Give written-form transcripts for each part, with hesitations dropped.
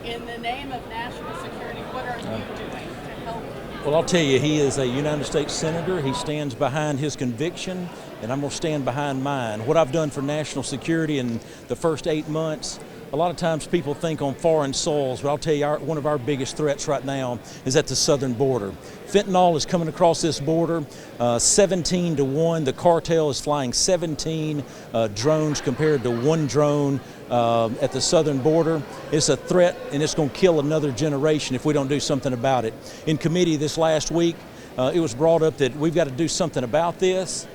in the name of national security, what are you doing to help? Well, I'll tell you, he is a United States Senator. He stands behind his conviction, and I'm going to stand behind mine. What I've done for national security in the first 8 months, a lot of times people think on foreign soils, but I'll tell you, one of our biggest threats right now is at the southern border. Fentanyl is coming across this border 17 to 1. The cartel is flying 17 drones compared to 1 drone at the southern border. It's a threat, and it's going to kill another generation if we don't do something about it. In committee this last week, it was brought up that we've got to do something about this,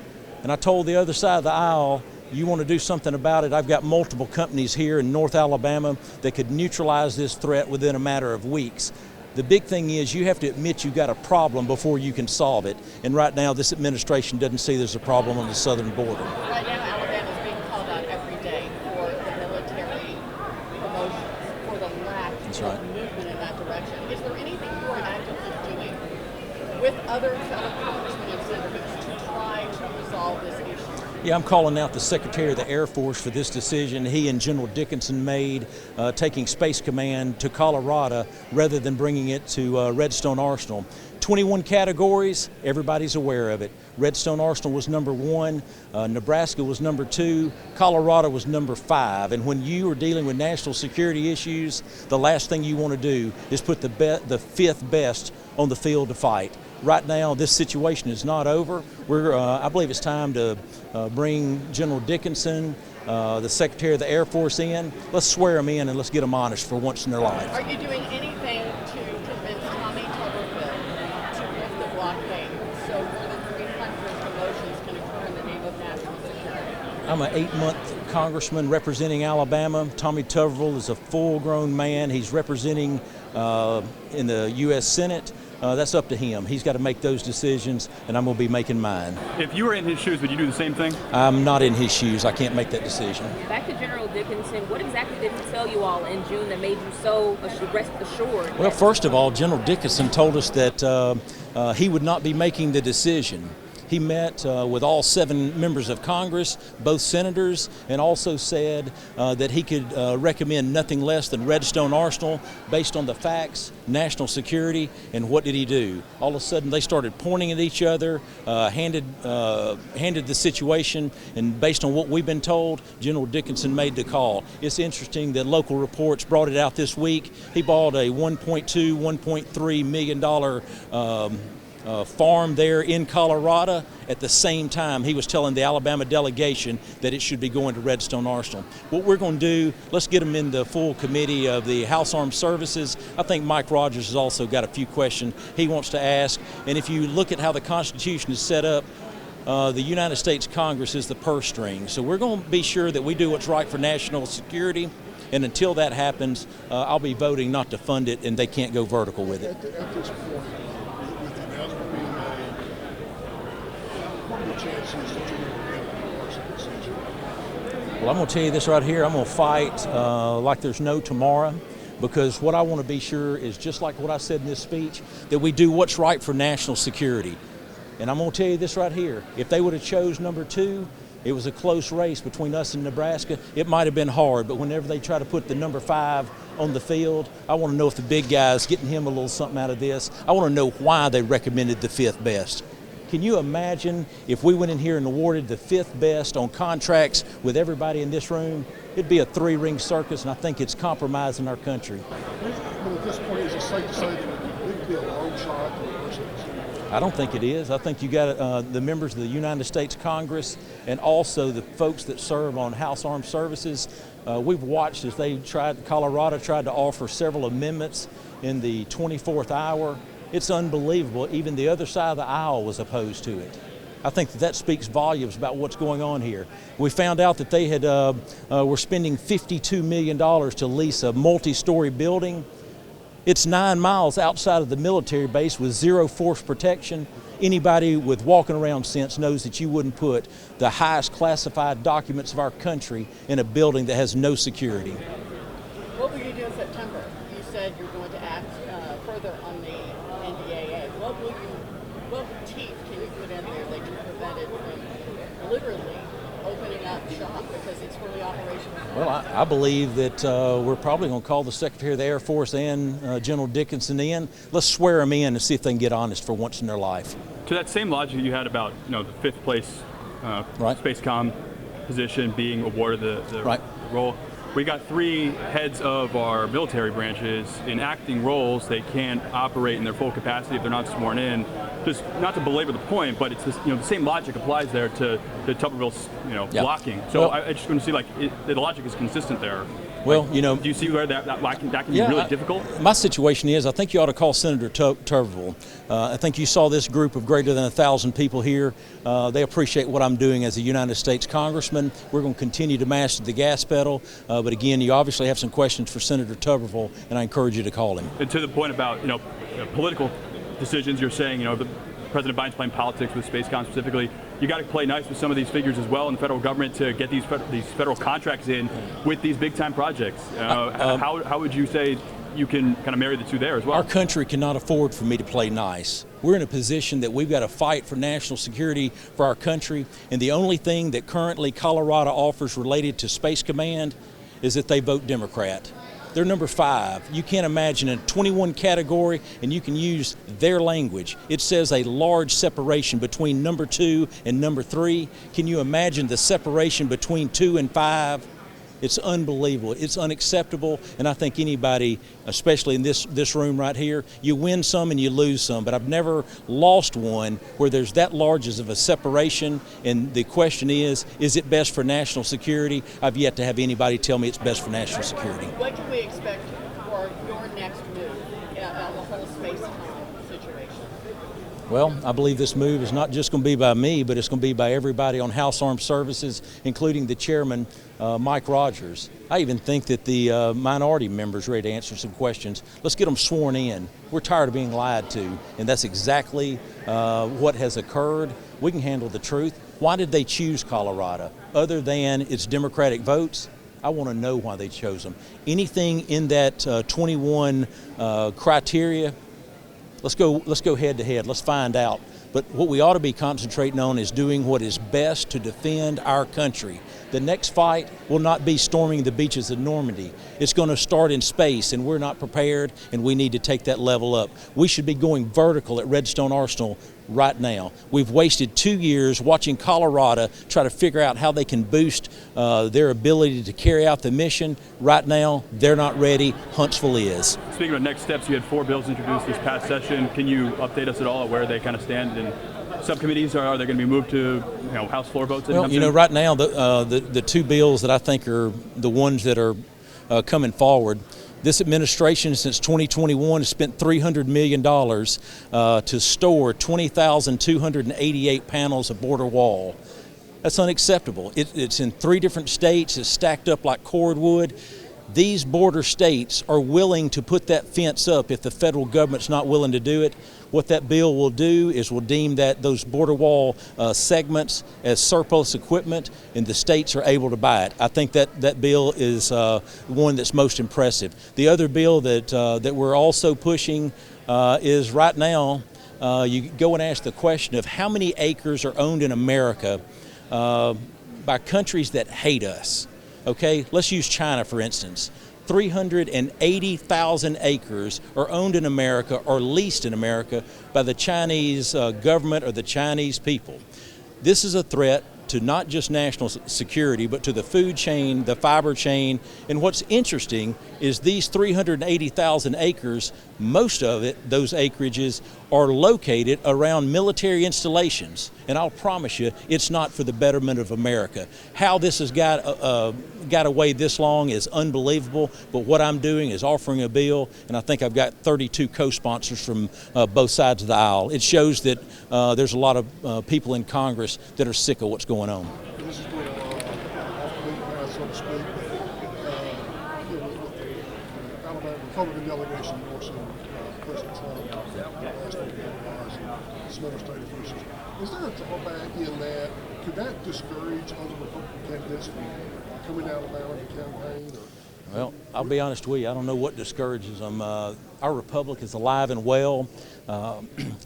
and I told the other side of the aisle, you want to do something about it? I've got multiple companies here in North Alabama that could neutralize this threat within a matter of weeks. The big thing is you have to admit you've got a problem before you can solve it. And right now, this administration doesn't see there's a problem on the southern border. Right now, Alabama is being called out every day for the military promotions, for the lack of movement in that direction. Is there anything you are actively doing with other fellow congressmen and senators to try to resolve this issue? Yeah, I'm calling out the Secretary of the Air Force for this decision he and General Dickinson made, taking Space Command to Colorado rather than bringing it to Redstone Arsenal. 21 categories, everybody's aware of it. Redstone Arsenal was number 1, Nebraska was number 2, Colorado was number 5. And when you are dealing with national security issues, the last thing you want to do is put the 5th best on the field to fight. Right now, this situation is not over. I believe it's time to bring General Dickinson, the Secretary of the Air Force in. Let's swear them in and let's get them honest for once in their life. Are you doing anything to convince Tommy Tuberville to lift the blockade so more than 300 promotions can occur in the name of national security? I'm an 8-month congressman representing Alabama. Tommy Tuberville is a full-grown man. He's representing in the U.S. Senate. That's up to him. He's got to make those decisions, and I'm going to be making mine. If you were in his shoes, would you do the same thing? I'm not in his shoes. I can't make that decision. Back to General Dickinson, what exactly did he tell you all in June that made you so rest assured? Well, first of all, General Dickinson told us that he would not be making the decision. He met with all 7 members of Congress, both senators, and also said that he could recommend nothing less than Redstone Arsenal based on the facts, national security, and what did he do? All of a sudden, they started pointing at each other, handed the situation, and based on what we've been told, General Dickinson made the call. It's interesting that local reports brought it out this week. He bought a $1.2, $1.3 million farm there in Colorado. At the same time, he was telling the Alabama delegation that it should be going to Redstone Arsenal. What we're going to do, let's get them in the full committee of the House Armed Services. I think Mike Rogers has also got a few questions he wants to ask. And if you look at how the Constitution is set up, the United States Congress is the purse string. So we're going to be sure that we do what's right for national security. And until that happens, I'll be voting not to fund it, and they can't go vertical with it. At this point, with the announcement being made, what are the chances that you're going to get a partisan decision? Well, I'm going to tell you this right here. I'm going to fight like there's no tomorrow, because what I want to be sure is, just like what I said in this speech, that we do what's right for national security. And I'm going to tell you this right here. If they would have chose number 2, it was a close race between us and Nebraska. It might have been hard, but whenever they try to put the number 5 on the field, I want to know if the big guy's getting him a little something out of this. I want to know why they recommended the 5th best. Can you imagine if we went in here and awarded the 5th best on contracts with everybody in this room? It'd be a 3-ring circus, and I think it's compromising our country. But at this point, is it safe to say that it would be a long shot to the person? I don't think it is. I think you got the members of the United States Congress and also the folks that serve on House Armed Services. We've watched as Colorado tried to offer several amendments in the 24th hour. It's unbelievable. Even the other side of the aisle was opposed to it. I think that speaks volumes about what's going on here. We found out that they were spending $52 million to lease a multi-story building. It's 9 miles outside of the military base with 0 force protection. Anybody with walking around sense knows that you wouldn't put the highest classified documents of our country in a building that has no security. What will you do in September? You said you're going to act further on the NDAA. What teeth can you put in there that you prevent it from literally opening up shop because it's really operational? Well, I believe that we're probably going to call the Secretary of the Air Force and General Dickinson in. Let's swear them in and see if they can get honest for once in their life. To that same logic you had about the fifth place Right. Space Comm position being awarded the Right. role, we got 3 heads of our military branches in acting roles. They can't operate in their full capacity if they're not sworn in. Just not to belabor the point, but it's this, the same logic applies there to Tuberville's Yeah. blocking. So Well, I just want to see the logic is consistent there. Well, Do you see where that can be really difficult? My situation is, I think you ought to call Senator Tuberville. I think you saw this group of greater than 1,000 people here. They appreciate what I'm doing as a United States Congressman. We're going to continue to master the gas pedal. But again, you obviously have some questions for Senator Tuberville, and I encourage you to call him. And to the point about political decisions, you're saying the President Biden's playing politics with SpaceCom specifically. You got to play nice with some of these figures as well in the federal government to get these federal contracts in with these big time projects. How would you say you can kind of marry the two there as well? Our country cannot afford for me to play nice. We're in a position that we've got to fight for national security for our country, and the only thing that currently Colorado offers related to Space Command is that they vote Democrat. They're number 5. You can't imagine a 21 category, and you can use their language. It says a large separation between number 2 and number 3. Can you imagine the separation between 2 and 5? It's unbelievable. It's unacceptable, and I think anybody, especially in this room right here, you win some and you lose some, but I've never lost one where there's that large of a separation, and the question is it best for national security? I've yet to have anybody tell me it's best for national security. What can we expect for your next move on the whole space situation? Well, I believe this move is not just going to be by me, but it's going to be by everybody on House Armed Services, including the chairman, Mike Rogers. I even think that the minority members are ready to answer some questions. Let's get them sworn in. We're tired of being lied to, and that's exactly what has occurred. We can handle the truth. Why did they choose Colorado? Other than its Democratic votes, I want to know why they chose them. Anything in that 21 criteria, let's go head to head. Let's find out. But what we ought to be concentrating on is doing what is best to defend our country. The next fight will not be storming the beaches of Normandy. It's going to start in space, and we're not prepared, and we need to take that level up. We should be going vertical at Redstone Arsenal right now. We've wasted 2 years watching Colorado try to figure out how they can boost their ability to carry out the mission. Right now, they're not ready. Huntsville is. Speaking of next steps, you had 4 bills introduced this past session. Can you update us at all on where they kind of stand? And subcommittees, are they going to be moved to House floor votes? Well, right now the 2 bills that I think are the ones that are coming forward. This administration, since 2021, has spent $300 million to store 20,288 panels of border wall. That's unacceptable. It's in 3 different states. It's stacked up like cordwood. These border states are willing to put that fence up if the federal government's not willing to do it. What that bill will do is will deem those border wall segments as surplus equipment, and the states are able to buy it. I think that bill is one that's most impressive. The other bill that we're also pushing is right now, you go and ask the question of how many acres are owned in America by countries that hate us. Okay, let's use China for instance. 380,000 acres are owned in America or leased in America by the Chinese government or the Chinese people. This is a threat to not just national security, but to the food chain, the fiber chain. And what's interesting is these 380,000 acres, most of it, those acreages, are located around military installations. And I'll promise you, it's not for the betterment of America. How this has got away this long is unbelievable, but what I'm doing is offering a bill, and I think I've got 32 co-sponsors from both sides of the aisle. It shows that there's a lot of people in Congress that are sick of what's going on. This is going off-beat path, so to speak. The Alabama Republican delegation endorsing President Trump last week and some other state officials. Is there a drawback in that? Could that discourage other Republican candidates from coming to Alabama to campaign? Well, I'll be honest with you, I don't know what discourages them. Our republic is alive and well. I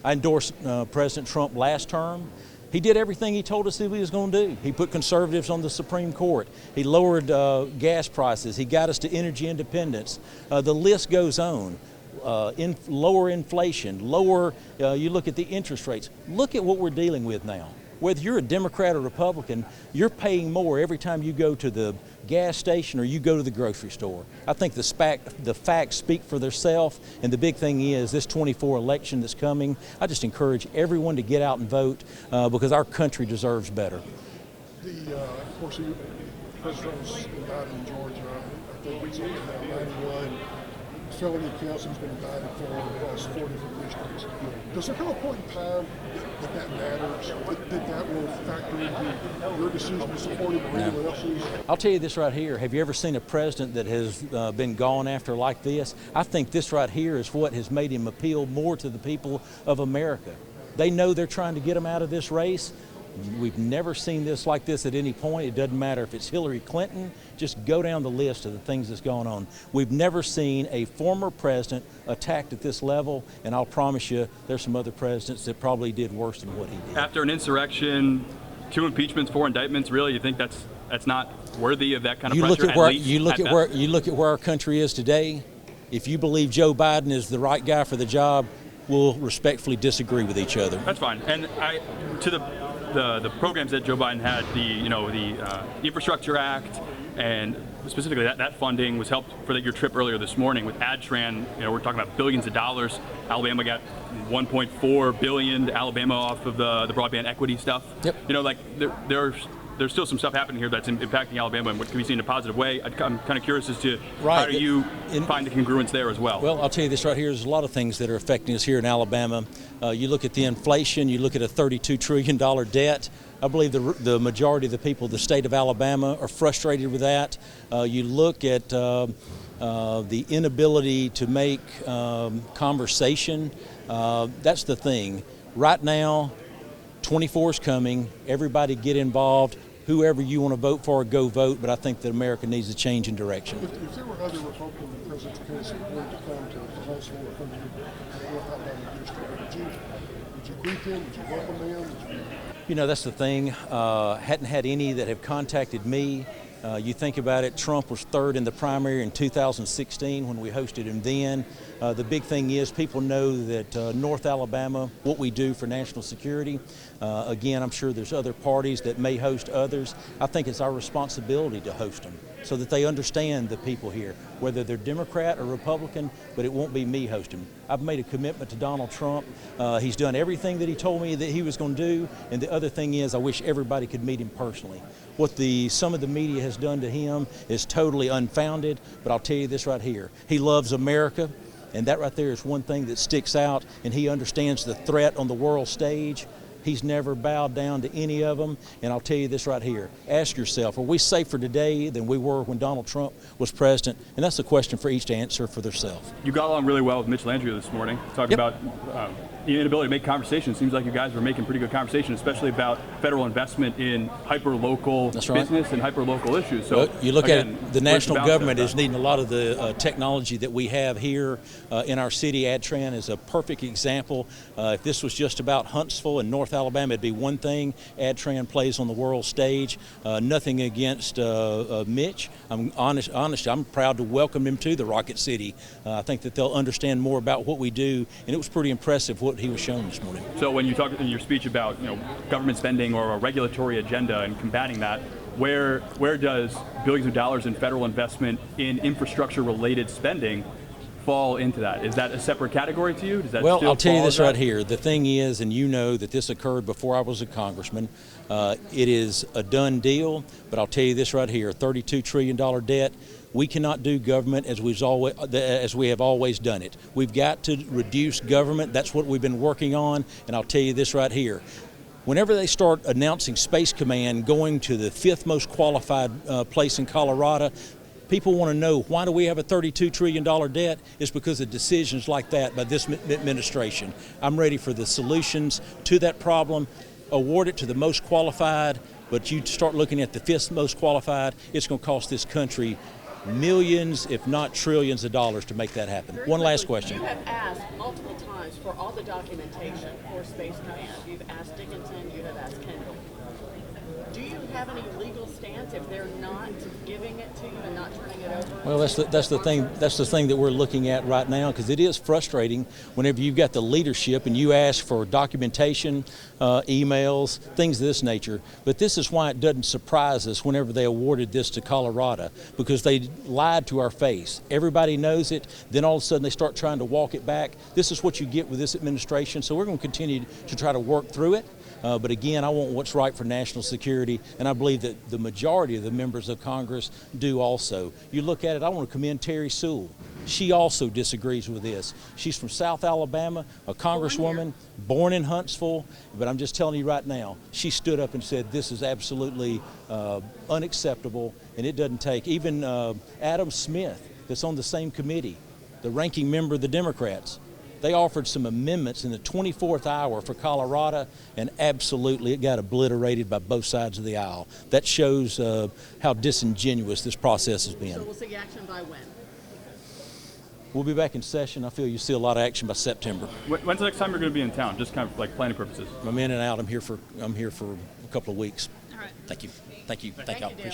endorsed President Trump last term. He did everything he told us that he was going to do. He put conservatives on the Supreme Court. He lowered gas prices. He got us to energy independence. The list goes on. Lower inflation, you look at the interest rates. Look at what we're dealing with now. Whether you're a Democrat or Republican, you're paying more every time you go to the gas station or you go to the grocery store. I think the facts speak for themselves, and the big thing is this 24 election that's coming, I just encourage everyone to get out and vote because our country deserves better. Of course, the president was indicted in Georgia, I think it's 91 felony counts he's been indicted for across 4 different districts. Does there come a point in time that matters, that will factor into your decision to support him or anyone else's? I'll tell you this right here. Have you ever seen a president that has been gone after like this? I think this right here is what has made him appeal more to the people of America. They know they're trying to get him out of this race. We've never seen this like this at any point. It doesn't matter if it's Hillary Clinton. Just go down the list of the things that's going on. We've never seen a former president attacked at this level, and I'll promise you there's some other presidents that probably did worse than what he did. After an insurrection, 2 impeachments, 4 indictments, really, you think that's not worthy of that kind of pressure? You look at where our country is today. If you believe Joe Biden is the right guy for the job, we'll respectfully disagree with each other. That's fine. And to the programs that Joe Biden had, the Infrastructure Act, and specifically that funding was helped for your trip earlier this morning with AdTran. We're talking about billions of dollars. Alabama got $1.4 billion to Alabama off of the broadband equity stuff. Yep. There's still some stuff happening here that's impacting Alabama and what can be seen in a positive way. I'm kind of curious as to how do you find the congruence there as well? Well, I'll tell you this right here. There's a lot of things that are affecting us here in Alabama. You look at the inflation, you look at a $32 trillion debt. I believe the majority of the people of the state of Alabama are frustrated with that. You look at the inability to make conversation. That's the thing. Right now, 24 is coming. Everybody get involved. Whoever you want to vote for, go vote. But I think that America needs a change in direction. If there were other Republican presidential candidates that wanted to come to Huntsville or come to your Alabama district, would you greet them? Would you welcome them? That's the thing. Hadn't had any that have contacted me. You think about it, Trump was third in the primary in 2016 when we hosted him then. The big thing is people know that North Alabama, what we do for national security. Again, I'm sure there's other parties that may host others. I think it's our responsibility to host them so that they understand the people here, whether they're Democrat or Republican, but it won't be me hosting them. I've made a commitment to Donald Trump. He's done everything that he told me that he was going to do, and the other thing is I wish everybody could meet him personally. What some of the media has done to him is totally unfounded, but I'll tell you this right here. He loves America, and that right there is one thing that sticks out, and he understands the threat on the world stage. He's never bowed down to any of them, and I'll tell you this right here. Ask yourself, are we safer today than we were when Donald Trump was president? And that's a question for each to answer for themselves. You got along really well with Mitch Landrieu this morning, talking about the inability to make conversation. It seems like you guys were making pretty good conversation, especially about federal investment in hyper-local business and hyper-local issues. So you look at it, the national government is needing a lot of the technology that we have here in our city. AdTran is a perfect example. If this was just about Huntsville and North Alabama, it'd be one thing. AdTran plays on the world stage. Nothing against Mitch. I'm honestly, I'm proud to welcome him to the Rocket City. I think that they'll understand more about what we do, and it was pretty impressive what he was shown this morning. So when you talk in your speech about government spending or a regulatory agenda and combating that, where does billions of dollars in federal investment in infrastructure-related spending fall into that? Is that a separate category to you? Does that Well, I'll tell you this right here. The thing is, and you know that this occurred before I was a congressman, it is a done deal, but I'll tell you this right here, $32 trillion debt. We cannot do government as we have always done it. We've got to reduce government. That's what we've been working on, and I'll tell you this right here. Whenever they start announcing Space Command going to the 5th most qualified place in Colorado, people want to know, why do we have a $32 trillion debt? It's because of decisions like that by this administration. I'm ready for the solutions to that problem. Award it to the most qualified, but you start looking at the 5th most qualified, it's going to cost this country millions, if not trillions of dollars to make that happen. Very One last quickly, question. You have asked multiple times for all the documentation for Space Command. You've asked Dickinson, you have asked Kendall. Do you have any legal stance if they're not giving it to you and not turning it over? Well, that's the thing. That's the thing that we're looking at right now, because it is frustrating whenever you've got the leadership and you ask for documentation, emails, things of this nature. But this is why it doesn't surprise us whenever they awarded this to Colorado, because they lied to our face. Everybody knows it. Then all of a sudden they start trying to walk it back. This is what you get with this administration. So we're going to continue to try to work through it. But again, I want what's right for national security, and I believe that the majority of the members of Congress do also. You look at it, I want to commend Terry Sewell. She also disagrees with this. She's from South Alabama, a congresswoman, born in Huntsville, but I'm just telling you right now, she stood up and said this is absolutely unacceptable, and it doesn't take. Even Adam Smith, that's on the same committee, the ranking member of the Democrats, they offered some amendments in the 24th hour for Colorado, and absolutely it got obliterated by both sides of the aisle. That shows how disingenuous this process has been. So we'll see action by when? We'll be back in session. I feel you'll see a lot of action by September. When's the next time you're going to be in town? Just kind of like planning purposes. I'm in and out. I'm here for a couple of weeks. All right. Thank you. Thank you. Thank y'all. you, Dale. Appreciate it.